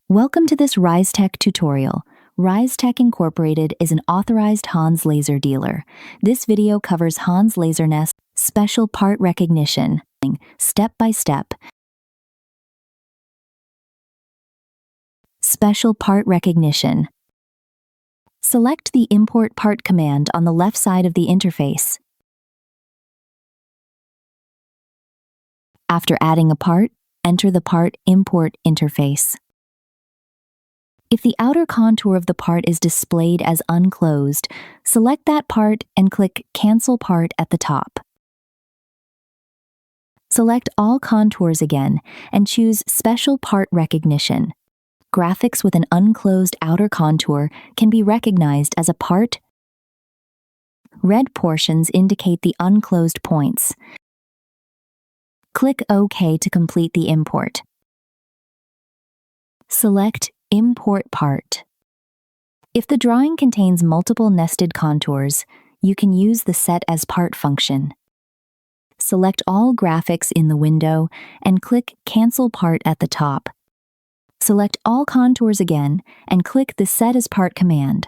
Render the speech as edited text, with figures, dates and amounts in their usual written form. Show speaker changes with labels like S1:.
S1: Welcome to this Rise Tek tutorial. Rise Tek Incorporated is an authorized Hans laser dealer. This video covers Hans LaserNest special part recognition, step by step. Special part recognition. Select the Import Part command on the left side of the interface. After adding a part, enter the part import interface. If the outer contour of the part is displayed as unclosed, select that part and click Cancel Part at the top. Select all contours again and choose Special Part Recognition. Graphics with an unclosed outer contour can be recognized as a part. Red portions indicate the unclosed points. Click OK to complete the import. Select Import Part. If the drawing contains multiple nested contours, you can use the Set as Part function. Select all graphics in the window and click Cancel Part at the top. Select all contours again and click the Set as Part command.